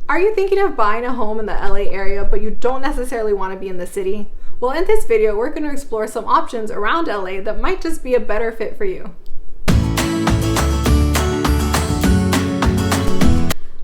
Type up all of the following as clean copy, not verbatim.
Are you thinking of buying a home in the LA area, but you don't necessarily want to be in the city? Well, in this video, we're going to explore some options around LA that might just be a better fit for you.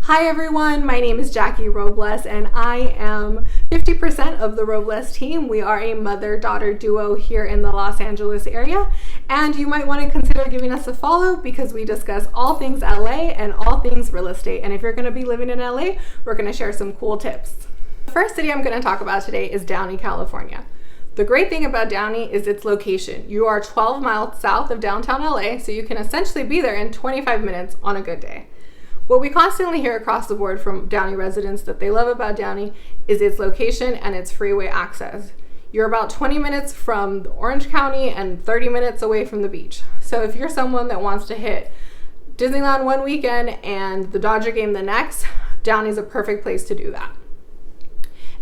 Hi everyone, my name is Jackie Robles and I am 50% of the Robles team. We are a mother-daughter duo here in the Los Angeles area, and you might want to consider giving us a follow because we discuss all things LA and all things real estate. And if you're going to be living in LA, we're going to share some cool tips. The first city I'm going to talk about today is Downey, California. The great thing about Downey is its location. You are 12 miles south of downtown LA, so you can essentially be there in 25 minutes on a good day. What we constantly hear across the board from Downey residents that they love about Downey is its location and its freeway access. You're about 20 minutes from Orange County and 30 minutes away from the beach. So if you're someone that wants to hit Disneyland one weekend and the Dodger game the next, Downey's a perfect place to do that.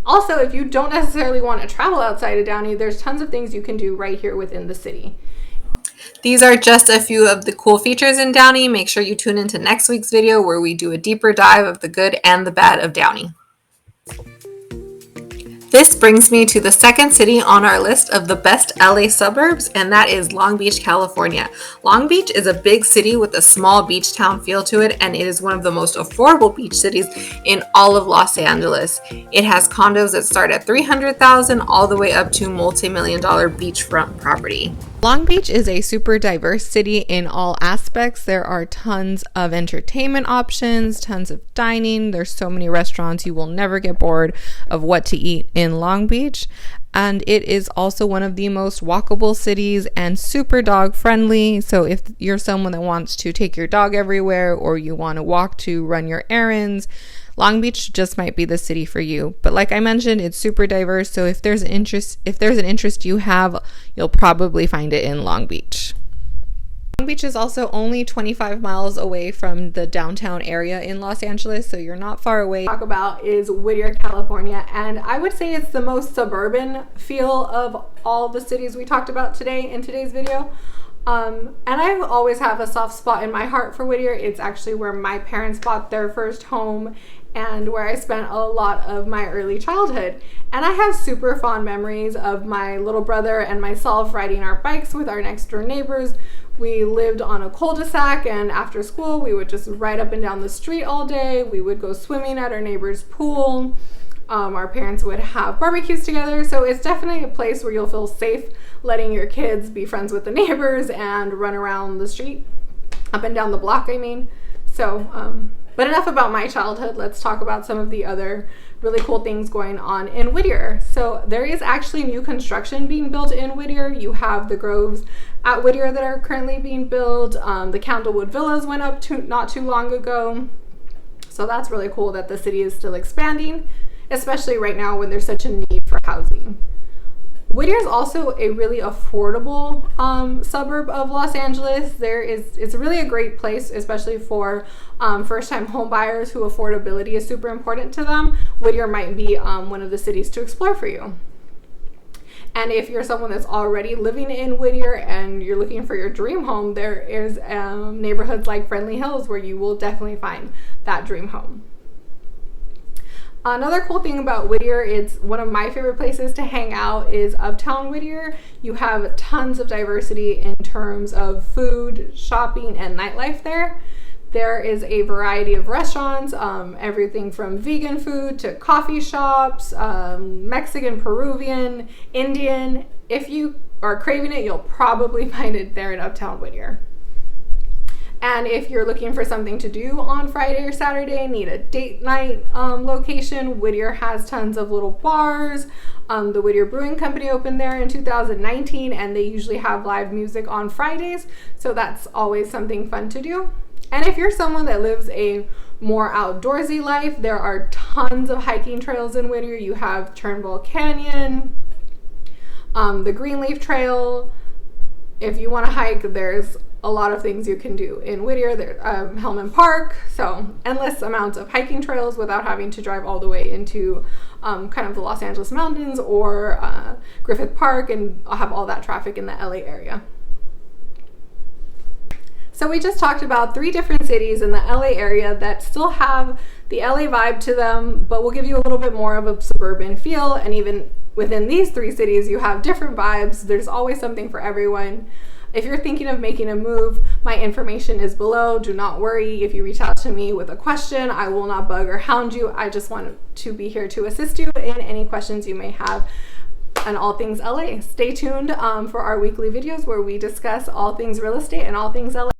Also, if you don't necessarily want to travel outside of Downey, there's tons of things you can do right here within the city. These are just a few of the cool features in Downey. Make sure you tune into next week's video where we do a deeper dive of the good and the bad of Downey. This brings me to the second city on our list of the best LA suburbs, and that is Long Beach, California. Long Beach is a big city with a small beach town feel to it, and it is one of the most affordable beach cities in all of Los Angeles. It has condos that start at $300,000 all the way up to multi-million-dollar beachfront property. Long Beach is a super diverse city in all aspects. There are tons of entertainment options, tons of dining. There's so many restaurants. You will never get bored of what to eat in Long Beach. And it is also one of the most walkable cities and super dog friendly. So if you're someone that wants to take your dog everywhere or you want to walk to run your errands, Long Beach just might be the city for you. But like I mentioned, it's super diverse. So if there's an interest you have, you'll probably find it in Long Beach. Long Beach is also only 25 miles away from the downtown area in Los Angeles, so you're not far away. Talk about is Whittier, California, and I would say it's the most suburban feel of all the cities we talked about today in today's video. And I always have a soft spot in my heart for Whittier. It's actually where my parents bought their first home and where I spent a lot of my early childhood. And I have super fond memories of my little brother and myself riding our bikes with our next door neighbors. We lived on a cul-de-sac, and after school we would just ride up and down the street all day. We would go swimming at our neighbor's pool. Our parents would have barbecues together. So it's definitely a place where you'll feel safe letting your kids be friends with the neighbors and run around the street, up and down the block, I mean. But enough about my childhood. Let's talk about some of the other really cool things going on in Whittier. So there is actually new construction being built in Whittier. You have the groves at Whittier that are currently being built. The Candlewood Villas went up not too long ago. So that's really cool that the city is still expanding, especially right now when there's such a need for housing. Whittier is also a really affordable suburb of Los Angeles. It's really a great place, especially for first-time home buyers who affordability is super important to them. Whittier might be one of the cities to explore for you. And if you're someone that's already living in Whittier and you're looking for your dream home, there is neighborhoods like Friendly Hills where you will definitely find that dream home. Another cool thing about Whittier, it's one of my favorite places to hang out, is Uptown Whittier. You have tons of diversity in terms of food, shopping, and nightlife there. There is a variety of restaurants, everything from vegan food to coffee shops, Mexican, Peruvian, Indian. If you are craving it, you'll probably find it there in Uptown Whittier. And if you're looking for something to do on Friday or Saturday, need a date night location, Whittier has tons of little bars. The Whittier Brewing Company opened there in 2019, and they usually have live music on Fridays, so that's always something fun to do. And if you're someone that lives a more outdoorsy life, there are tons of hiking trails in Whittier. You have Turnbull Canyon, the Greenleaf Trail. If you want to hike, there's a lot of things you can do in Whittier. There's Hellman Park, so endless amounts of hiking trails without having to drive all the way into kind of the Los Angeles mountains or Griffith Park and have all that traffic in the LA area. So So we just talked about 3 different cities in the LA area that still have the LA vibe to them, but will give you a little bit more of a suburban feel. And even within these 3 cities, you have different vibes. There's always something for everyone. If you're thinking of making a move, my information is below. Do not worry if you reach out to me with a question. I will not bug or hound you. I just want to be here to assist you in any questions you may have on all things LA. Stay tuned for our weekly videos where we discuss all things real estate and all things LA.